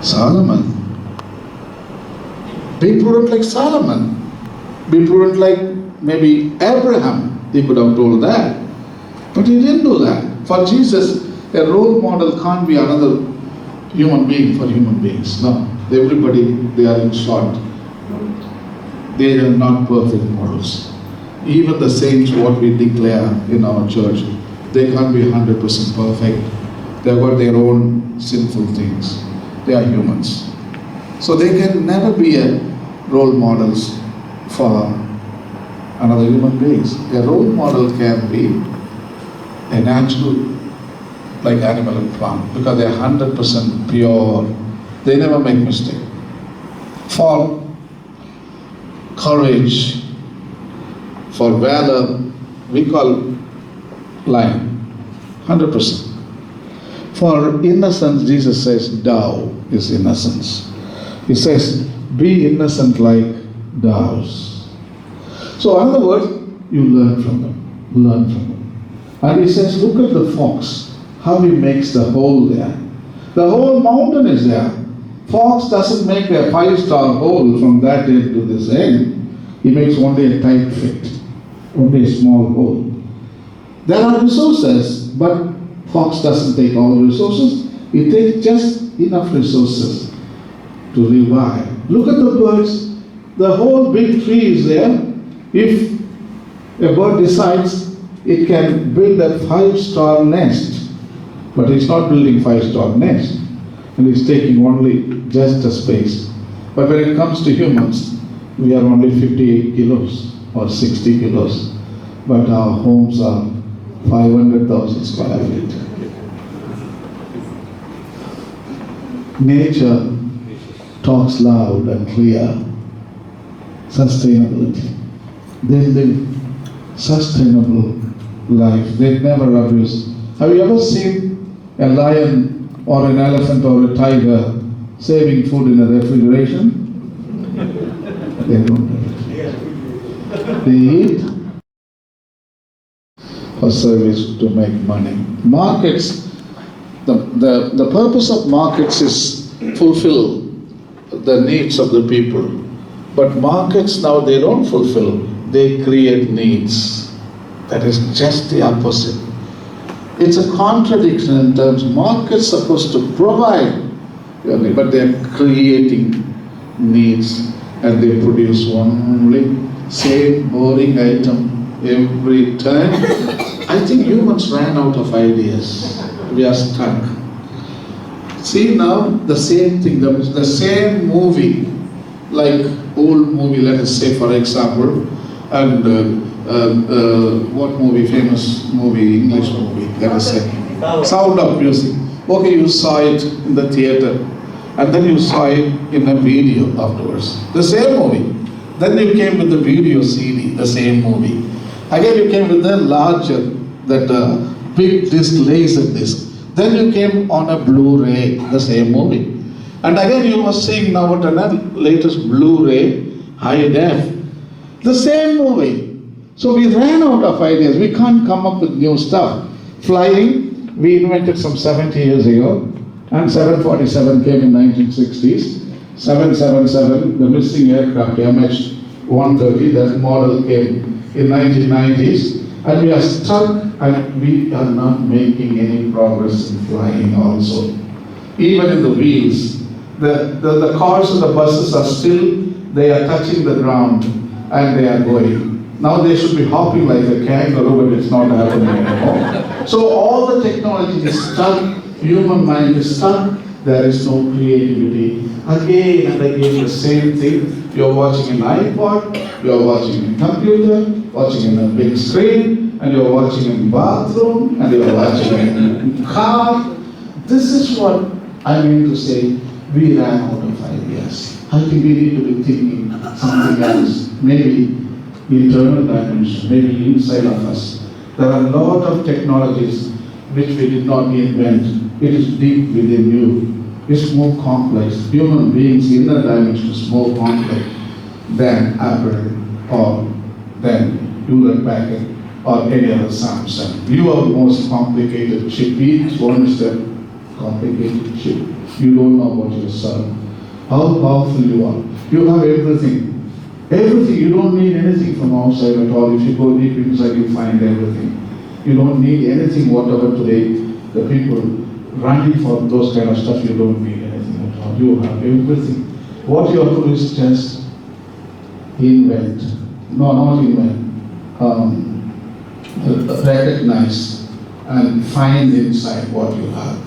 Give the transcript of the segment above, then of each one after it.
Solomon. Be prudent like Solomon. Be prudent like maybe Abraham. He could have told that. But he didn't do that. For Jesus, a role model can't be another human being for human beings. No. Everybody, they are in short. They are not perfect models. Even the saints, what we declare in our church, they can't be 100% perfect. They've got their own sinful things. They are humans. So they can never be a role models for another human beings. A role model can be a natural, like animal and plant, because they are 100% pure. They never make mistake. For courage, for valor, we call lion, 100%. For innocence, Jesus says, thou is innocence. He says, be innocent like doves. So in other words, you learn from them. Learn from them. And he says, look at the fox, how he makes the hole there. The whole mountain is there. Fox doesn't make a 5-star hole from that end to this end. He makes only a tight fit, only a small hole. There are resources, but fox doesn't take all the resources. He takes just enough resources to revive. Look at the birds. The whole big tree is there. If a bird decides it can build a 5-star nest, but it's not building 5-star nest, and it's taking only just a space. But when it comes to humans, we are only 58 kilos or 60 kilos, but our homes are 500,000 square feet. Nature talks loud and clear. Sustainability. They live sustainable life. They never abuse. Have you ever seen a lion or an elephant or a tiger saving food in a refrigeration? They don't do it. They eat for service to make money. Markets, the purpose of markets is fulfill the needs of the people. But markets now, they don't fulfill, they create needs. That is just the opposite. It's a contradiction in terms markets are supposed to provide, but they are creating needs, and they produce only same boring item every time. I think humans ran out of ideas. We are stuck. See now the same thing, the same movie, like old movie, let us say for example, and what movie, famous movie, English movie, let us say, Sound of Music. Okay, you saw it in the theater, and then you saw it in a video afterwards. The same movie. Then you came with the video CD, the same movie. Again you came with the larger, that big disc, laser disc. Then you came on a Blu-ray, the same movie. And again you were seeing now what latest Blu-ray, high def, the same movie. So we ran out of ideas. We can't come up with new stuff. Flying, we invented some 70 years ago, and 747 came in 1960s. 777, the missing aircraft, MH130, that model came in 1990s. And we are stuck, and we are not making any progress in flying also. Even in the wheels, the cars and the buses are still, they are touching the ground, and they are going. Now they should be hopping like a kangaroo, but it's not happening anymore. So all the technology is stuck, human mind is stuck, there is no creativity. Again and again the same thing. You're watching an iPod, you're watching a computer, watching in a big screen, and you're watching in bathroom, and you're watching in car. This is what I mean to say, we ran out of ideas. I think we need to be thinking something else, maybe internal dimension, maybe inside of us. There are a lot of technologies which we did not invent. It is deep within you. It's more complex. Human beings' inner dimension is more complex than Apple or than Hewlett-Packard or any other Samsung. You are the most complicated chip. Each one is a complicated chip. you don't know about yourself, how powerful you are. You have everything. Everything, you don't need anything from outside at all. If you go deep inside, you find everything. You don't need anything, whatever today, the people running for those kind of stuff, you don't need anything at all. You have everything. What you have to do is just invent. No, not invent. Recognize and find inside what you have.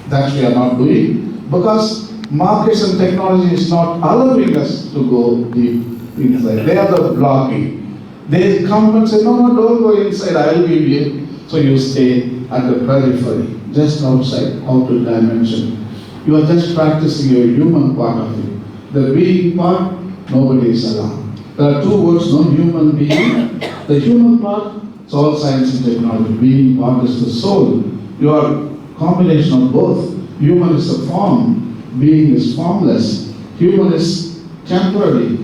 That we are not doing because markets and technology is not allowing us to go deep inside. They are the blocking. They come and say, no, don't go inside, I will give you. So you stay at the periphery, just outside, outer dimension. You are just practicing your human part of it. The being part, nobody is allowed. There are two words, no, human being. The human part, it's all science and technology. Being part is the soul. You are a combination of both. Human is a form, being is formless. Human is temporary,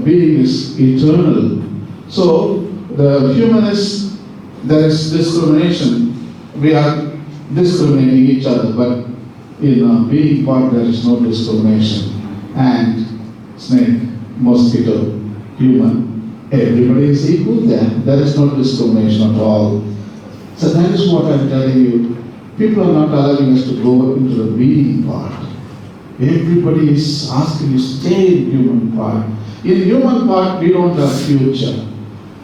being is eternal. So the human is, there is discrimination. We are discriminating each other, but in being part there is no discrimination. And snake, mosquito, human, everybody is equal there. There is no discrimination at all. So that is what I'm telling you. People are not allowing us to go into the being part. Everybody is asking you, stay in human part. In human part, we don't have future.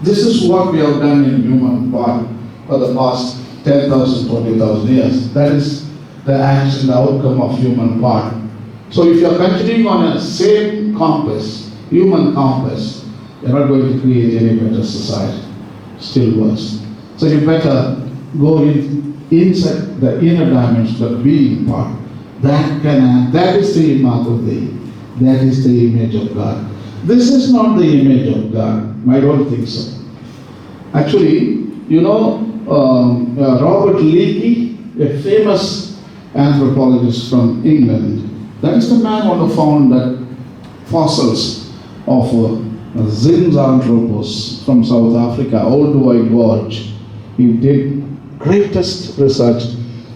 This is what we have done in human part for the past 10,000, 20,000 years. That is the action, the outcome of human part. So if you are continuing on a same compass, human compass, you're not going to create any better society. Still worse. So you better go inside the inner dimension, the being part. That is the mark of thee. That is the image of God. This is not the image of God. I don't think so. Actually, you know, Robert Leakey, a famous anthropologist from England, that is the man who found that fossils of Zinjanthropus from South Africa, Old White Gorge. He did greatest research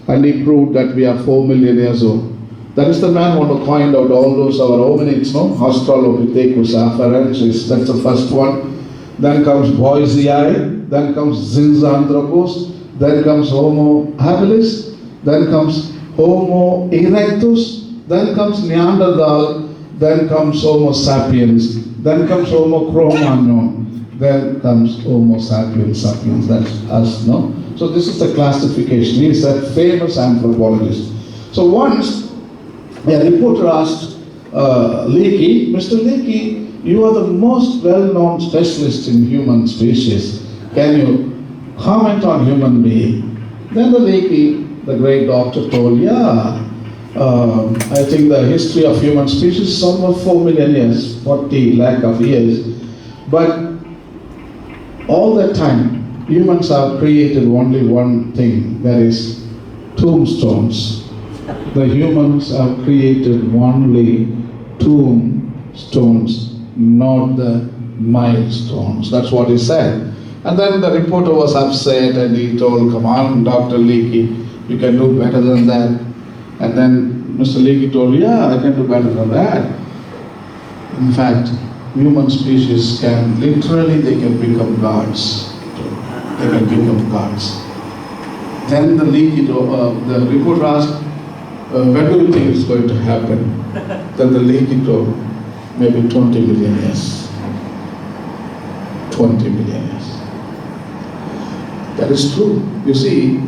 and he proved that we are 4 million years old. That is the man who coined out all those our hominids, no? Australopithecus afarensis, that's the first one. Then comes Boisei, then comes Zinjanthropus, then comes Homo habilis, then comes Homo erectus, then comes Neanderthal, then comes Homo sapiens, then comes Homo cro-magnon, then comes Homo sapiens sapiens, that's us, no? So this is the classification. He is a famous anthropologist. So once a reporter asked Leakey, Mr. Leakey, you are the most well-known specialist in human species. Can you comment on human being? Then the Leakey, the great doctor, told, I think the history of human species is almost 4 million years, 40 lakh of years. But all that time, humans have created only one thing, that is tombstones. The humans have created only tombstones, not the milestones. That's what he said. And then the reporter was upset and he told, come on, Dr. Leakey, you can do better than that. And then Mr. Leakey told, I can do better than that. In fact, human species can, literally, they can become gods. They can become gods. Then the reporter asked, when do you think it's going to happen? Then the Leakey told, maybe 20 million years. 20 million years. That is true. You see,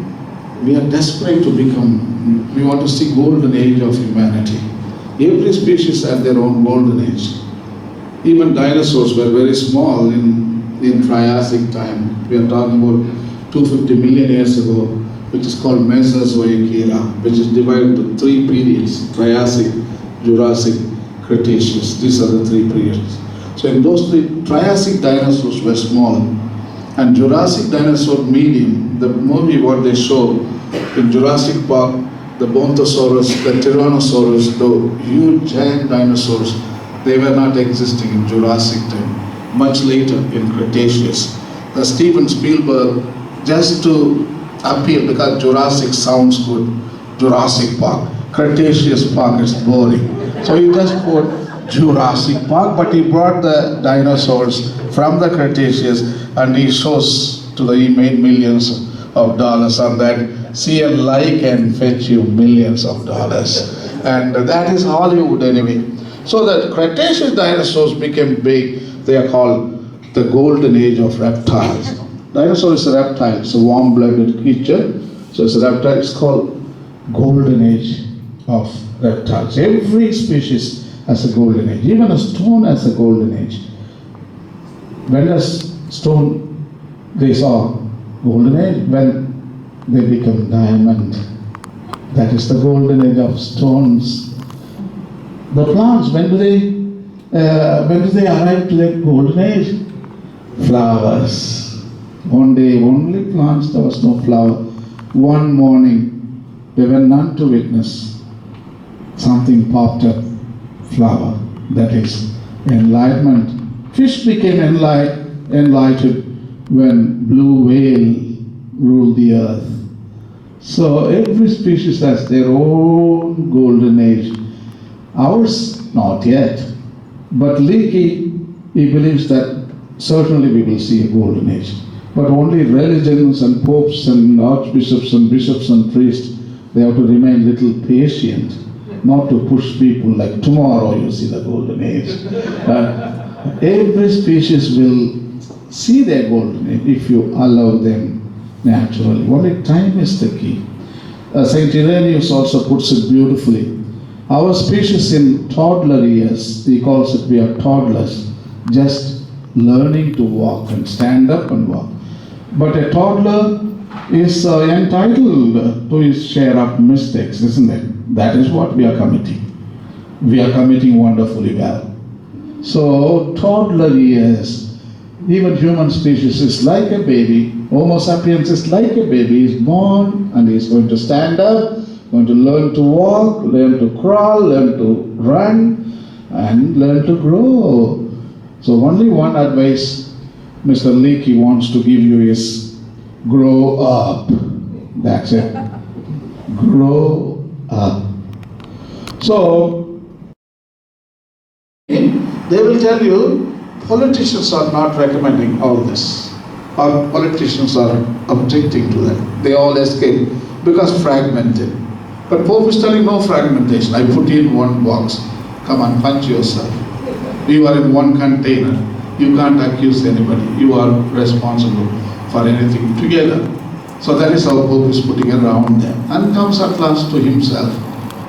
we are desperate to become, we want to see golden age of humanity. Every species had their own golden age. Even dinosaurs were very small in Triassic time. We are talking about 250 million years ago, which is called Mesozoic era, which is divided into 3 periods, Triassic, Jurassic, Cretaceous. These are the 3 periods. So in those 3, Triassic dinosaurs were small, and Jurassic dinosaur medium. The movie what they show in Jurassic Park, the Brontosaurus, the Tyrannosaurus, the huge giant dinosaurs, they were not existing in Jurassic time. Much later in Cretaceous. Steven Spielberg, just to appeal, because Jurassic sounds good, Jurassic Park. Cretaceous Park is boring. So he just put Jurassic Park, but he brought the dinosaurs from the Cretaceous and he shows to the, he made millions of dollars on that. See a like can fetch you millions of dollars. And that is Hollywood anyway. So the Cretaceous dinosaurs became big. They are called the golden age of reptiles. Dinosaur is a reptile, it's a warm-blooded creature. So it's a reptile, it's called golden age of reptiles. Every species has a golden age. Even a stone has a golden age. When does stone, they saw golden age? When they become diamond. That is the golden age of stones. The plants, when do they arrive to their golden age? Flowers. One day, only plants, there was no flower. One morning, there were none to witness. Something popped up, flower. That is enlightenment. Fish became enlightened when blue whale ruled the earth. So every species has their own golden age. Ours, not yet. But Leakey, he believes that certainly we will see a golden age. But only religions and popes and archbishops and bishops and priests, they have to remain little patient, not to push people like tomorrow you see the golden age. Every species will see their golden age if you allow them naturally. Only time is the key. Saint Irenaeus also puts it beautifully. Our species in toddler years, he calls it, we are toddlers, just learning to walk and stand up and walk. But a toddler is entitled to his share of mistakes, isn't it? That is what we are committing. We are committing wonderfully well. So toddler years, even human species is like a baby. Homo sapiens is like a baby. He is born and he is going to stand up, going to learn to walk, learn to crawl, learn to run, and learn to grow. So only one advice Mr. Leakey wants to give you is grow up. That's it. Grow up. So they will tell you politicians are not recommending all this. Or politicians are objecting to that. They all escape because fragmented. But Pope is telling no fragmentation. I put you in one box. Come on, punch yourself. You are in one container. You can't accuse anybody. You are responsible for anything together. So that is how Pope is putting around them. And comes at last to himself.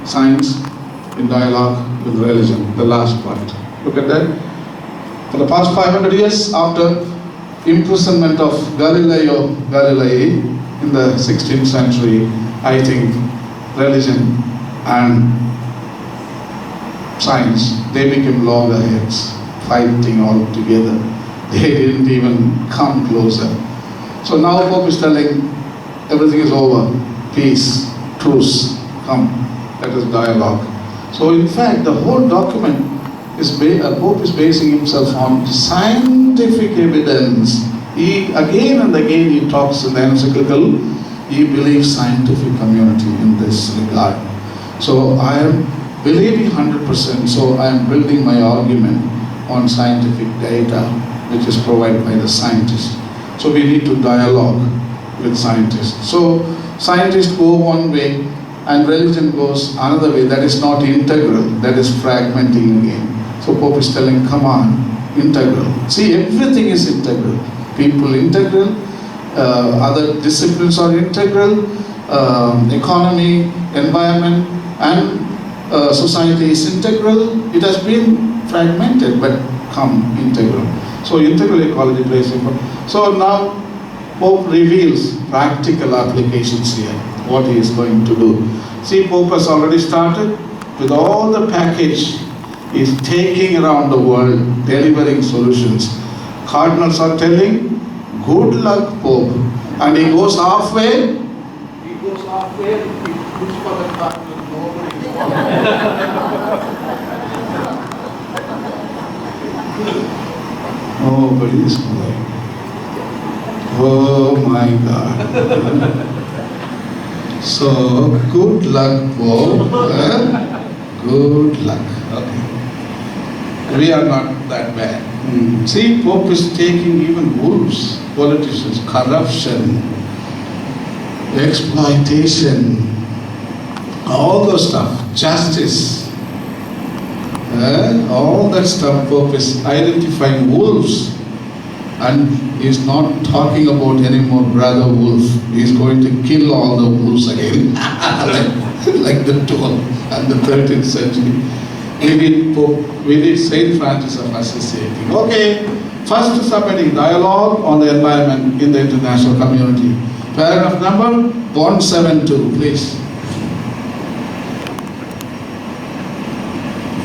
Science in dialogue with religion, the last part. Look at that. For the past 500 years, after imprisonment of Galileo Galilei in the 16th century, I think religion and science, they became loggerheads, fighting all together. They didn't even come closer. So now Pope is telling everything is over, peace, truce, come, let us dialogue. So in fact, the whole document is Pope is basing himself on scientific evidence. He again and again he talks in the encyclical. He believes scientific community in this regard. So I am believing 100%. So I am building my argument on scientific data, which is provided by the scientists. So we need to dialogue with scientists. So scientists go one way and religion goes another way. That is not integral. That is fragmenting again. So Pope is telling, come on, integral. See, everything is integral. People integral, other disciplines are integral, economy, environment, and society is integral. It has been fragmented, but come integral. So integral ecology plays important. So now Pope reveals practical applications here, what he is going to do. See, Pope has already started with all the package. Is taking around the world, delivering solutions. Cardinals are telling, good luck, Pope. And he goes halfway. He goes halfway, he puts for the cardinal, nobody is going. Oh my God. So, good luck, Pope. Good luck. Okay. We are not that bad. See, Pope is taking even wolves, politicians, corruption, exploitation, all those stuff, justice, all that stuff. Pope is identifying wolves, and he's not talking about any more brother wolf. He's going to kill all the wolves again, like the 12th and the 13th century. We did Saint Francis of Assisi. Okay, first submitting dialogue on the environment in the international community. Paragraph number 172, please.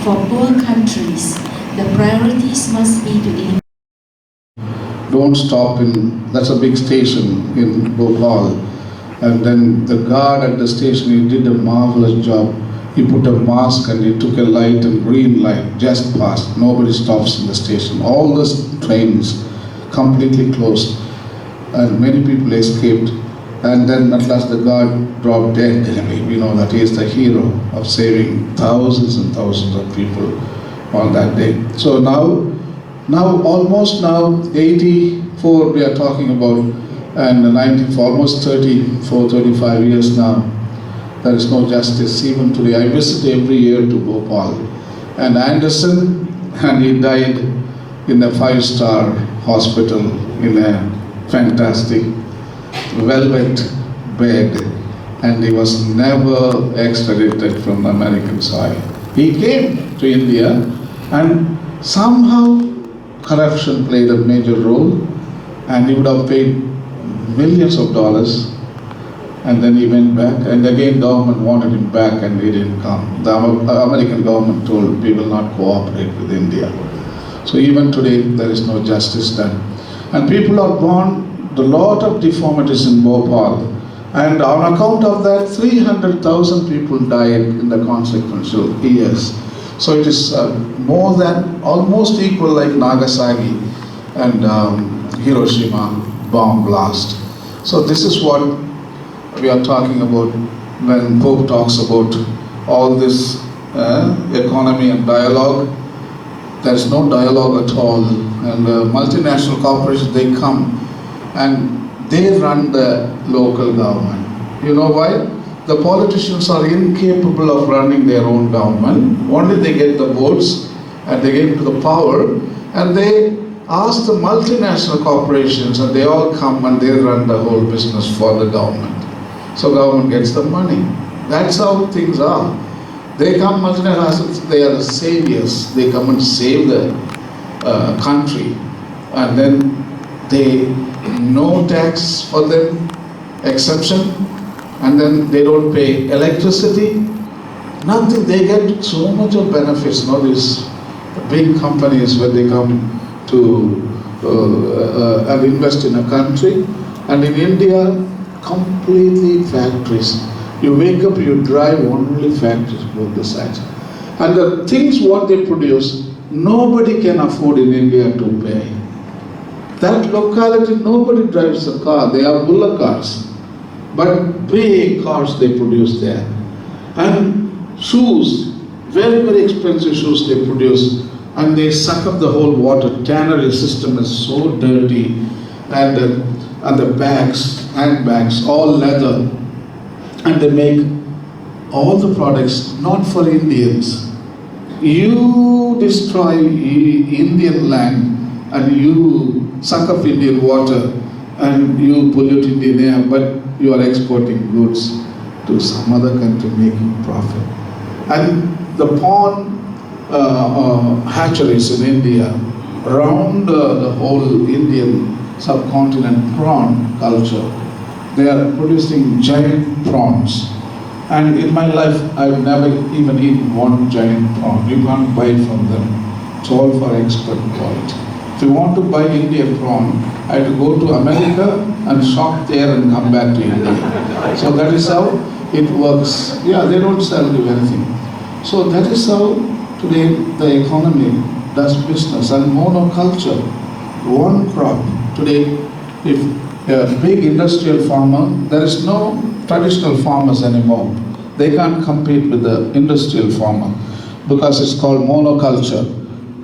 For poor countries, the priorities must be to eliminate. Don't stop in, that's a big station in Bhopal. And then the guard at the station, he did a marvelous job. He put a mask and he took a light and green light, just passed. Nobody stops in the station. All the trains completely closed. And many people escaped. And then at last the guard dropped dead. We know that he is the hero of saving thousands and thousands of people on that day. So now almost 84 we are talking about, and 90, for almost 34, 35 years now, there is no justice even today. I visit every year to Bhopal, and Anderson, and he died in a 5-star hospital in a fantastic velvet bed, and he was never extradited from the American soil. He came to India, and somehow corruption played a major role, and he would have paid millions of dollars, and then he went back, and again government wanted him back, and he didn't come. The American government told we will not cooperate with India. So even today there is no justice done, and people are born a lot of deformities in Bhopal, and on account of that 300,000 people died in the consequential years. So it is more than, almost equal like Nagasaki and Hiroshima bomb blast. So this is what we are talking about when Pope talks about all this economy and dialogue. There is no dialogue at all, and multinational corporations, they come and they run the local government. You know why? The politicians are incapable of running their own government. Only they get the votes and they get into the power, and they ask the multinational corporations, and they all come and they run the whole business for the government. So government gets the money. That's how things are. They come, multinationals, they are the saviors. They come and save the country, and then they no tax for them, exception, and then they don't pay electricity, nothing. They get so much of benefits. These big companies, when they come to and invest in a country, and in India, completely factories. You wake up, you drive, only factories both the sides. And the things what they produce, nobody can afford in India to pay. That locality, nobody drives a car. They have bullock carts, but big cars they produce there. And shoes, very, very expensive shoes they produce, and they suck up the whole water. Tannery system is so dirty, and the bags, handbags, all leather, and they make all the products not for Indians. You destroy Indian land, and you suck up Indian water, and you pollute Indian air, but you are exporting goods to some other country making profit. And the pawn hatcheries in India, around the whole Indian subcontinent prawn culture, they are producing giant prawns. And in my life, I've never even eaten one giant prawn. You can't buy from them. It's all for export quality. If you want to buy Indian prawn, I have to go to America and shop there and come back to India. So that is how it works. Yeah, they don't sell you anything. So that is how today the economy does business. And monoculture, one crop. Today, if a big industrial farmer, there is no traditional farmers anymore. They can't compete with the industrial farmer because it's called monoculture.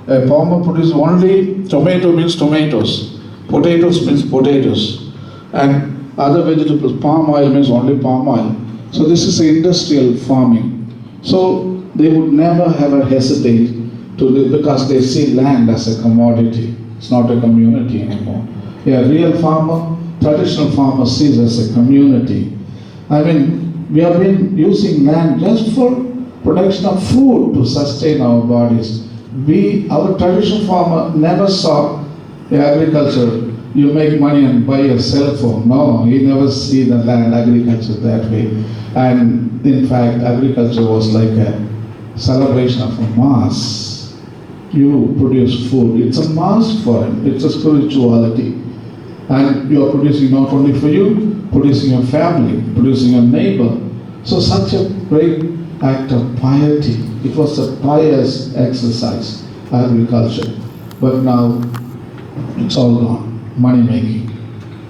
A farmer produces only tomato means tomatoes, potatoes means potatoes, and other vegetables, palm oil means only palm oil. So this is industrial farming. So they would never ever hesitate to do, because they see land as a commodity. It's not a community anymore. A real farmer, traditional farmer sees as a community. I mean, we have been using land just for production of food to sustain our bodies. Our traditional farmer never saw agriculture. You make money and buy a cell phone. No, he never see the land agriculture that way. And in fact, agriculture was like a celebration of a mass. You produce food. It's a mass for him. It's a spirituality. And you are producing not only for you, producing your family, producing your neighbor. So such a great act of piety. It was a pious exercise, agriculture. But now it's all gone. Money making.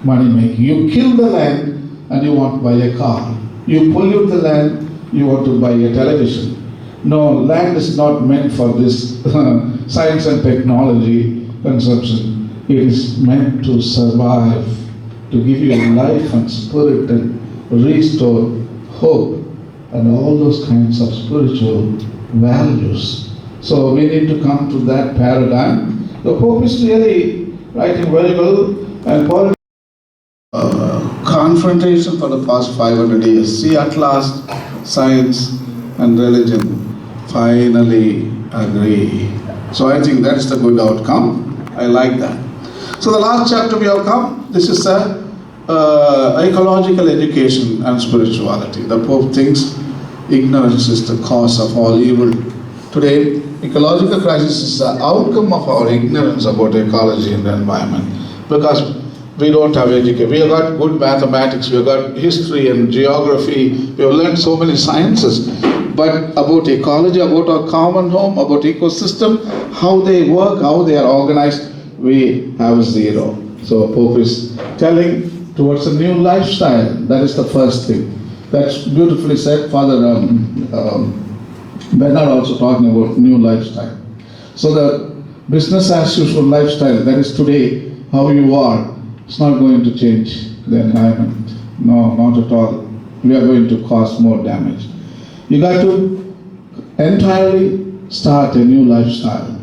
Money making. You kill the land and you want to buy a car. You pollute the land, you want to buy a television. No, land is not meant for this science and technology consumption. It is meant to survive, to give you life and spirit and restore hope and all those kinds of spiritual values. So we need to come to that paradigm. The Pope is really writing very well, and confrontation for the past 500 years. See, at last, science and religion finally agree. So I think that's the good outcome. I like that. So the last chapter we have come, this is ecological education and spirituality. The Pope thinks ignorance is the cause of all evil. Today, ecological crisis is the outcome of our ignorance about ecology and the environment. Because we don't have education. We have got good mathematics, we have got history and geography, we have learned so many sciences. But about ecology, about our common home, about ecosystem, how they work, how they are organized, we have zero. So Pope is telling towards a new lifestyle. That is the first thing. That's beautifully said. Father Bernard also talking about new lifestyle. So the business as usual lifestyle, that is today, how you are, it's not going to change the environment. No, not at all. We are going to cause more damage. You got to entirely start a new lifestyle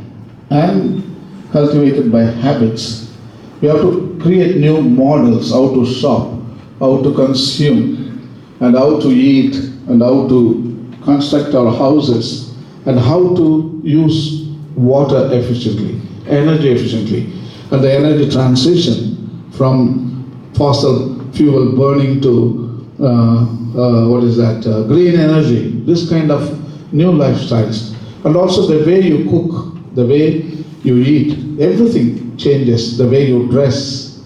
and cultivate it by habits. We have to create new models, how to shop, how to consume, and how to eat, and how to construct our houses, and how to use water efficiently, energy efficiently, and the energy transition from fossil fuel burning to green energy, this kind of new lifestyles. And also the way you cook, the way you eat, everything changes, the way you dress.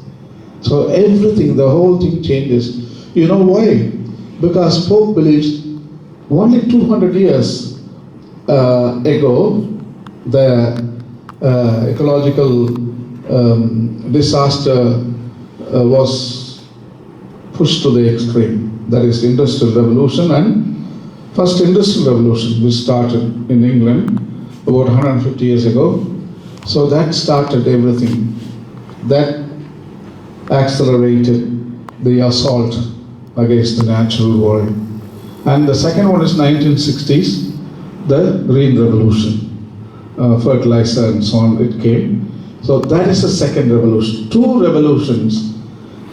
So everything, the whole thing changes. You know why? Because Pope believes only 200 years ago, the ecological disaster was pushed to the extreme. That is Industrial Revolution, and first Industrial Revolution which started in England about 150 years ago. So that started everything. That accelerated the assault against the natural world. And the second one is 1960s, the Green Revolution, fertilizer and so on, it came. So that is the second revolution. Two revolutions,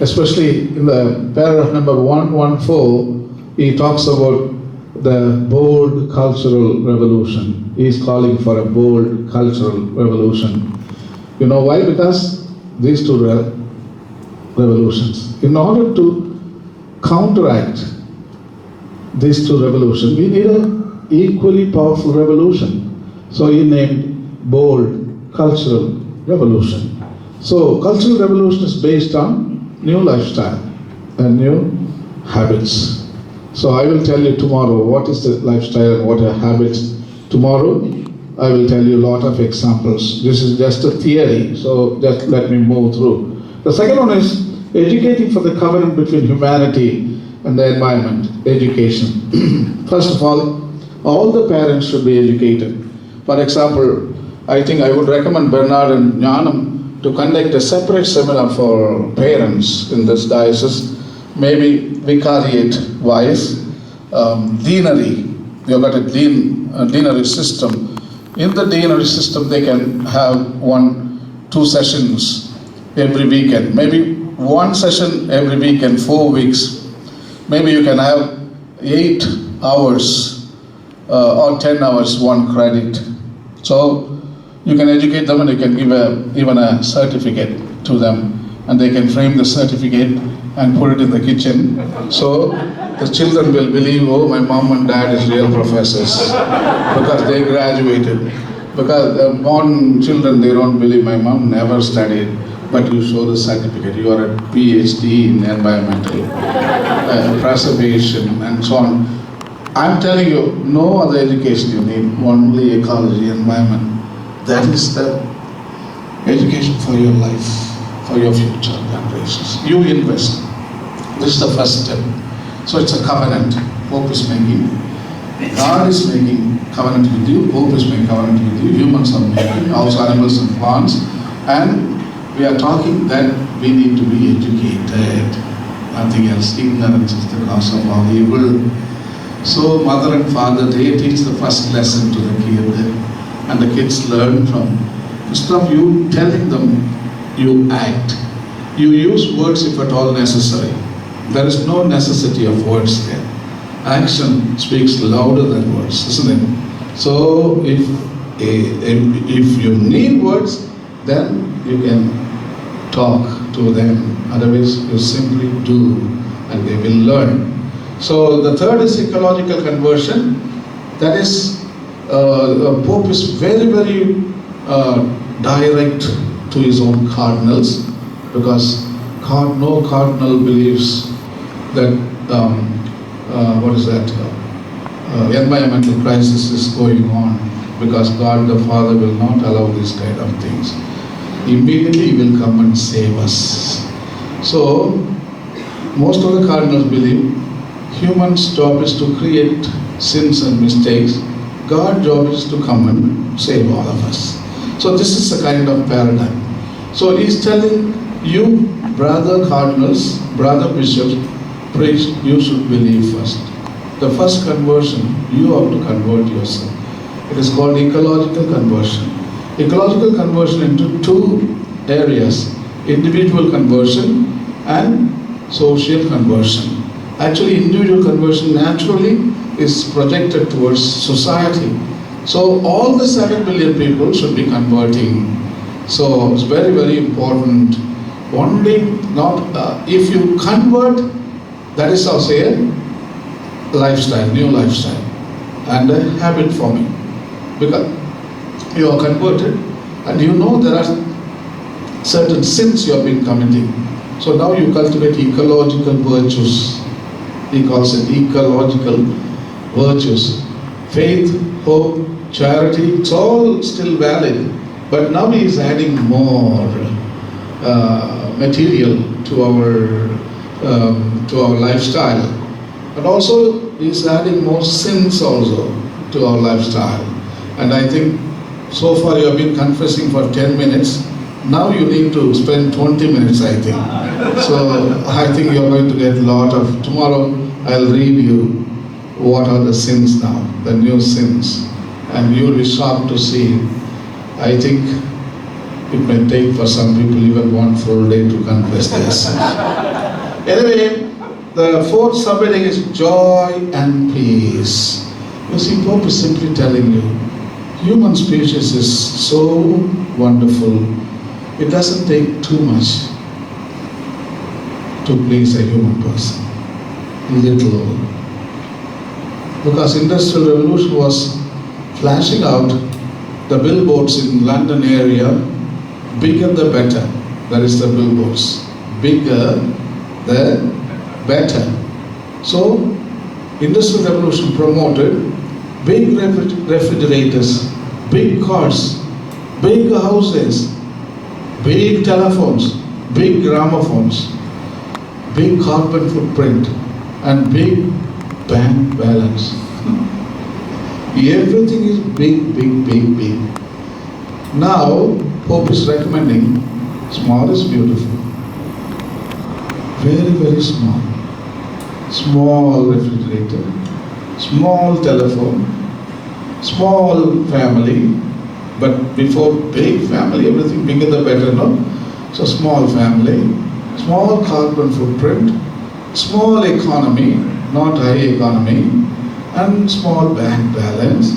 especially in the paragraph number 114, he talks about the bold cultural revolution. He is calling for a bold cultural revolution. You know why? Because these two revolutions. In order to counteract these two revolutions, we need an equally powerful revolution. So he named bold cultural revolution. So cultural revolution is based on new lifestyle and new habits. So I will tell you tomorrow what is the lifestyle and what are habits. Tomorrow I will tell you a lot of examples. This is just a theory, so just let me move through. The second one is educating for the covenant between humanity and the environment, education. First of all the parents should be educated. For example, I think I would recommend Bernard and Jnanam to conduct a separate seminar for parents in this diocese, maybe vicariate-wise, deanery. We have got a deanery system. In the deanery system, they can have 1-2 sessions every weekend. Maybe one session every weekend, 4 weeks. Maybe you can have 8 hours or 10 hours, 1 credit. So you can educate them and you can give even a certificate to them, and they can frame the certificate and put it in the kitchen. So the children will believe, oh, my mom and dad is real professors because they graduated. Because modern children, they don't believe my mom never studied, but you show the certificate. You are a PhD in environmental preservation and so on. I'm telling you, no other education you need, only ecology, environment. That is the education for your life, for your future generations. You invest. This is the first step. So it's a covenant. Pope is making. God is making covenant with you. Pope is making covenant with you. Humans are making, also animals and plants. And we are talking that we need to be educated. Nothing else. Ignorance is the cause of all evil. So mother and father, they teach the first lesson to the kid, and the kids learn from. Instead of you telling them, you act. You use words if at all necessary. There is no necessity of words there. Action speaks louder than words, isn't it? So if you need words, then you can talk to them. Otherwise, you simply do, and they will learn. So the third is ecological conversion. That is, Pope is very, very direct to his own cardinals, because no cardinal believes that environmental crisis is going on, because God the Father will not allow these kind of things. Immediately He will come and save us. So most of the cardinals believe humans' job is to create sins and mistakes. God's job is to come and save all of us. So this is a kind of paradigm. So he's telling you, brother cardinals, brother bishops, priest, you should believe first. The first conversion, you have to convert yourself. It is called ecological conversion. Ecological conversion into 2 areas: individual conversion and social conversion. Actually, individual conversion naturally is projected towards society. So all the 7 billion people should be converting. So it's very, very important. Only not, if you convert, that is also a lifestyle, new lifestyle, and a habit forming. Because you are converted and you know there are certain sins you have been committing. So now you cultivate ecological virtues. He calls it ecological virtues. Faith, hope, charity, it's all still valid. But now he is adding more material to our lifestyle. And also he is adding more sins also to our lifestyle. And I think so far you have been confessing for 10 minutes. Now you need to spend 20 minutes, I think. So I think you're going to get a lot of, tomorrow I'll read you what are the sins now, the new sins. And you'll be shocked to see. I think it may take for some people even 1 full day to confess their sins. Anyway, the 4th subheading is joy and peace. You see, Pope is simply telling you, human species is so wonderful. It doesn't take too much to please a human person. Little. Because Industrial Revolution was flashing out the billboards in London area, bigger the better. That is the billboards. Bigger the better. So, Industrial Revolution promoted big refrigerators, big cars, big houses, big telephones, big gramophones, big carbon footprint. and big bank balance. Everything is big, big, big, big. Now, Pope is recommending small is beautiful. Very, very small. Small refrigerator, small telephone, small family, but before big family, everything bigger the better, no? So small family, small carbon footprint, small economy, not high economy, and small bank balance,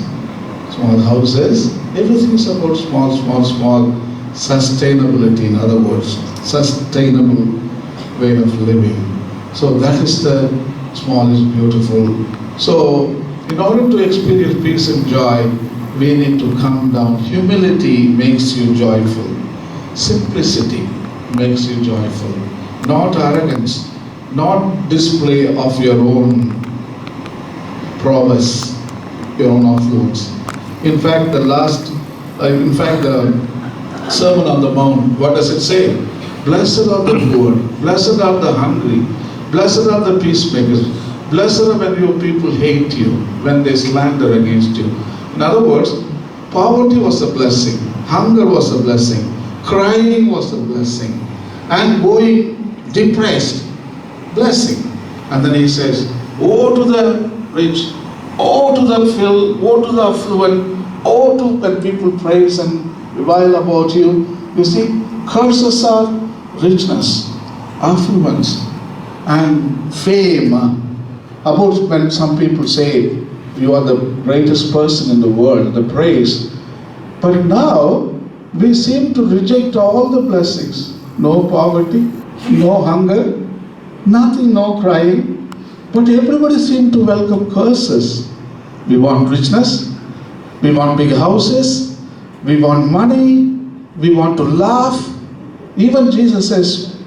small houses. Everything is about small, small, small sustainability, in other words, sustainable way of living. So that is the small is beautiful. So in order to experience peace and joy, we need to come down. Humility makes you joyful. Simplicity makes you joyful. Not arrogance, not display of your own prowess, your own affluence. In fact, the Sermon on the Mount, what does it say? Blessed are the poor, blessed are the hungry, blessed are the peacemakers, blessed are when your people hate you, when they slander against you. In other words, poverty was a blessing, hunger was a blessing, crying was a blessing, and going depressed, blessing. And then he says, woe to the rich, woe to the filled, woe to the affluent, woe to when people praise and revile about you. You see, curses are richness, affluence, and fame. About when some people say you are the greatest person in the world, the praise. But now we seem to reject all the blessings. No poverty, no hunger, nothing, no crying. But everybody seems to welcome curses. We want richness, we want big houses, we want money, we want to laugh. Even Jesus says,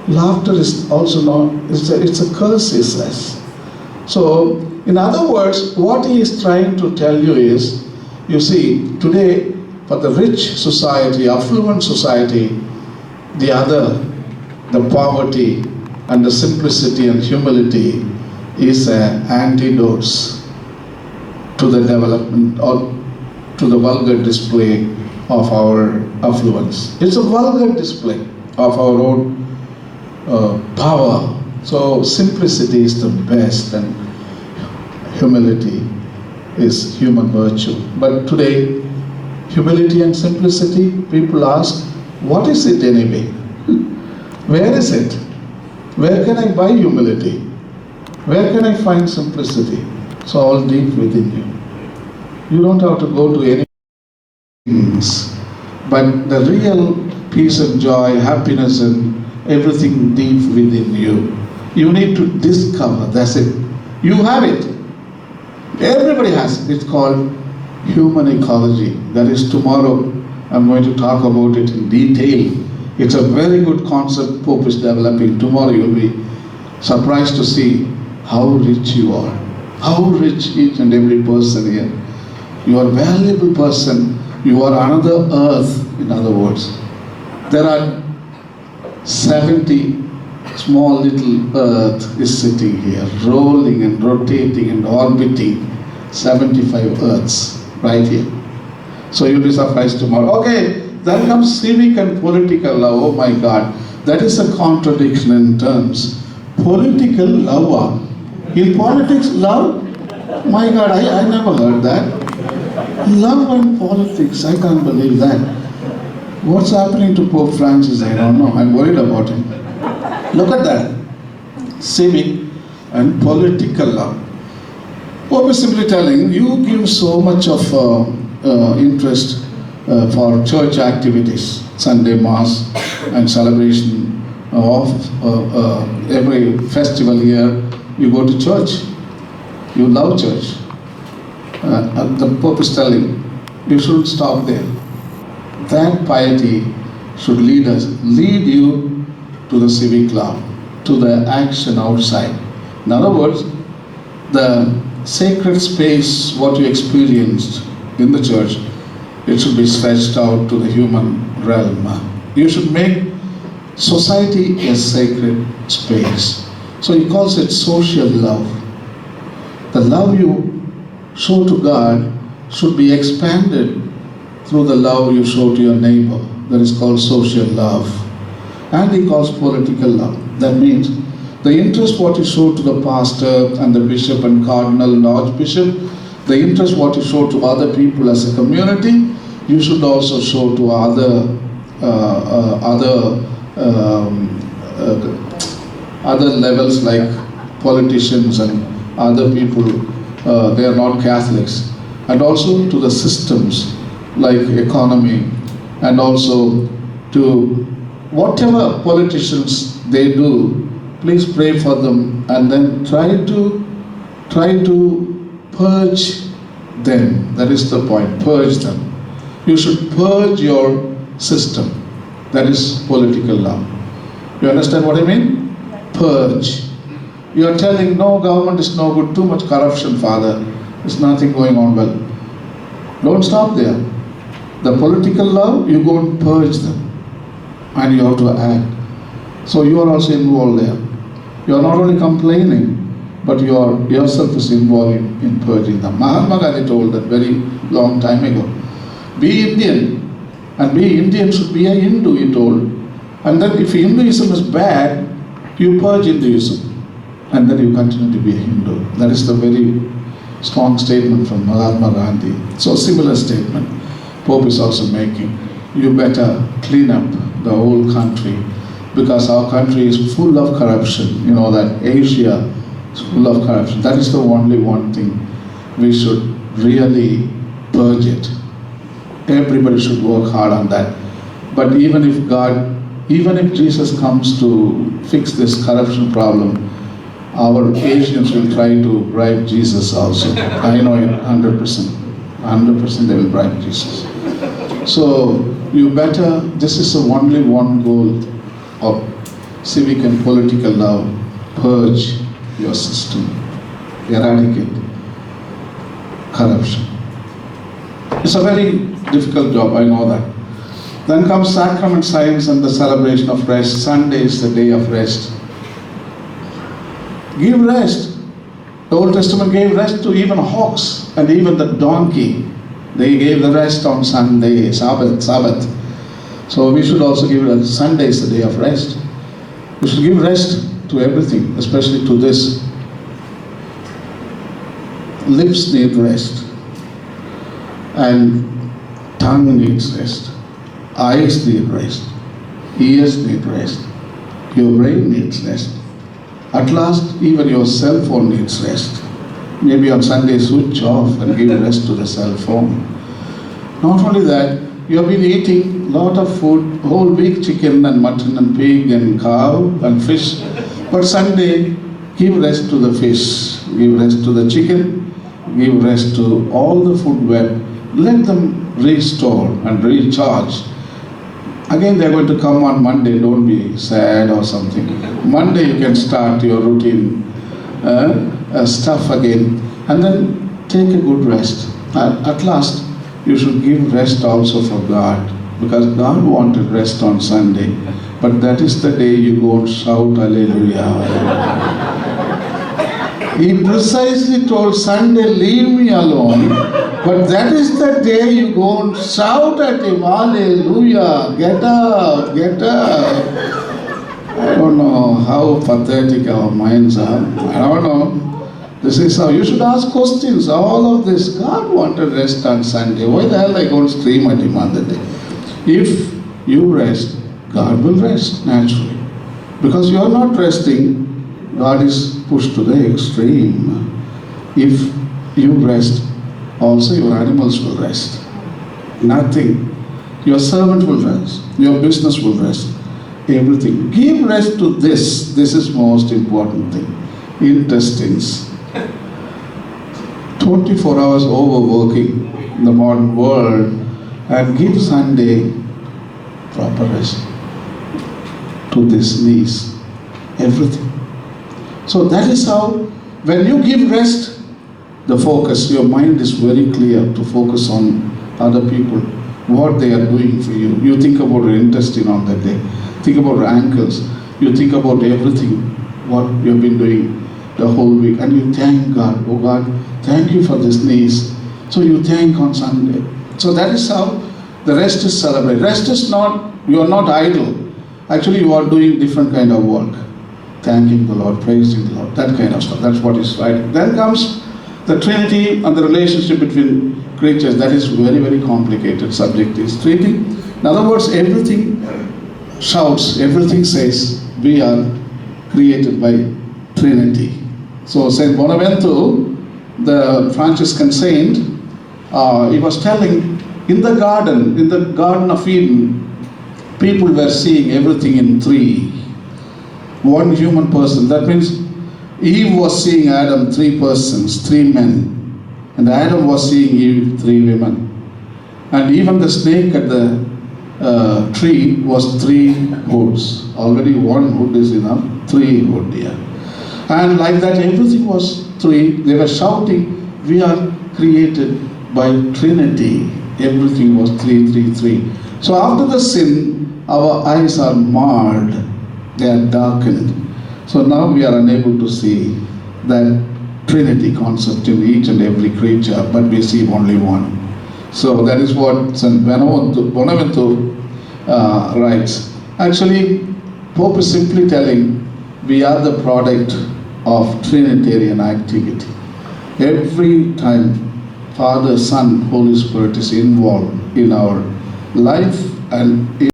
laughter is also not, it's a curse, he says. So, in other words, what he is trying to tell you is, you see, today, for the rich society, affluent society, the poverty and the simplicity and humility is an antidote to the development or to the vulgar display of our affluence. It's a vulgar display of our own power. So simplicity is the best and humility is human virtue. But today, humility and simplicity, people ask, what is it anyway? Where is it? Where can I buy humility? Where can I find simplicity? It's all deep within you. You don't have to go to any things, but the real peace and joy, happiness and everything deep within you, you need to discover. That's it. You have it. Everybody has it. It's called human ecology. That is tomorrow. I'm going to talk about it in detail. It's a very good concept Pope is developing. Tomorrow you'll be surprised to see how rich you are. How rich each and every person here. You are a valuable person. You are another earth, in other words. There are 70 small little earth is sitting here, rolling and rotating and orbiting 75 earths right here. So you'll be surprised tomorrow. Okay, then comes civic and political love. Oh my God, that is a contradiction in terms. Political love. In politics, love? My God, I never heard that. Love and politics, I can't believe that. What's happening to Pope Francis? I don't know. I'm worried about him. Look at that. Civic and political love. Pope is simply telling, you give so much of interest for church activities, Sunday Mass and celebration of every festival here. You go to church. You love church. The Pope is telling, you should stop there. That piety should lead you to the civic love, to the action outside. In other words, the sacred space, what you experienced in the church, it should be stretched out to the human realm. You should make society a sacred space. So he calls it social love. The love you show to God should be expanded through the love you show to your neighbor. That is called social love. And he calls political love. That means the interest what you show to the pastor and the bishop and cardinal and archbishop, the interest what you show to other people as a community, you should also show to other levels like politicians and other people. They are not Catholics, and also to the systems like economy, and also to whatever politicians they do. Please pray for them, and then try to purge them. That is the point. Purge them. You should purge your system. That is political love. You understand what I mean? Purge. You are telling, no, government is no good, too much corruption, Father. There's nothing going on well. Don't stop there. The political love, you go and purge them. And you have to act. So you are also involved there. You are not only complaining, but you are yourself is involved in purging them. Mahatma Gandhi told that very long time ago. Be Indian, and be Indian should be a Hindu, he told. And then if Hinduism is bad, you purge Hinduism, and then you continue to be a Hindu. That is the very strong statement from Mahatma Gandhi. So similar statement Pope is also making. You better clean up the whole country, because our country is full of corruption. You know that Asia is full of corruption. That is the only one thing we should really purge it. Everybody should work hard on that. But even if Jesus comes to fix this corruption problem, our Asians will try to bribe Jesus also. I know it 100%. 100% they will bribe Jesus. So you better, this is the only one goal of civic and political love. Purge your system. Eradicate corruption. It's a very difficult job, I know that. Then comes sacrament science and the celebration of rest. Sunday is the day of rest. Give rest. The Old Testament gave rest to even ox and even the donkey. They gave the rest on Sunday, Sabbath. So we should also give it. Sunday is the day of rest. We should give rest to everything, especially to this. Lips need rest. And tongue needs rest. Eyes need rest. Ears need rest. Your brain needs rest. At last, even your cell phone needs rest. Maybe on Sunday, switch off and give rest to the cell phone. Not only that, you have been eating a lot of food, whole week, chicken and mutton and pig and cow and fish. But Sunday, give rest to the fish, give rest to the chicken, give rest to all the food web. Let them restore and recharge. Again, they're going to come on Monday. Don't be sad or something. Monday you can start your routine stuff again, and then take a good rest. At last, you should give rest also for God, because God wanted rest on Sunday. But that is the day you go and shout hallelujah. He precisely told Sunday, leave me alone. But that is the day you go and shout at him, hallelujah, get up, get up. I don't know how pathetic our minds are. I don't know. This is how you should ask questions. All of this, God wanted rest on Sunday. Why the hell I go and scream at him on the day? If you rest, God will rest naturally. Because you are not resting, God is pushed to the extreme. If you rest, also your animals will rest. Nothing. Your servant will rest. Your business will rest. Everything. Give rest to this. This is most important thing. Intestines. 24 hours overworking in the modern world, and give Sunday proper rest to this knees. Everything. So that is how, when you give rest, the focus, your mind is very clear to focus on other people, what they are doing for you. You think about your intestine on that day. Think about your ankles. You think about everything. what you have been doing the whole week, and you thank God. Oh God, thank you for this news. So you thank on Sunday. So that is how the rest is celebrated. Rest is not, you are not idle. Actually, you are doing different kind of work. Thanking the Lord, praising the Lord, that kind of stuff. That's what is right. Then comes the Trinity and the relationship between creatures. That is very, very complicated subject is Trinity. In other words, everything shouts, everything says, we are created by Trinity. So Saint Bonaventure, the Franciscan saint, he was telling, in the Garden of Eden, people were seeing everything in three. One human person. That means Eve was seeing Adam, three persons, three men. And Adam was seeing Eve, three women. And even the snake at the tree was three hoods. Already one hood is enough, three hood here. And like that, everything was three. They were shouting, we are created by Trinity. Everything was three, three, three. So after the sin, our eyes are marred. They are darkened. So now we are unable to see that Trinity concept in each and every creature, but we see only one. So that is what St. Bonaventure writes. Actually, Pope is simply telling we are the product of Trinitarian activity. Every time Father, Son, Holy Spirit is involved in our life and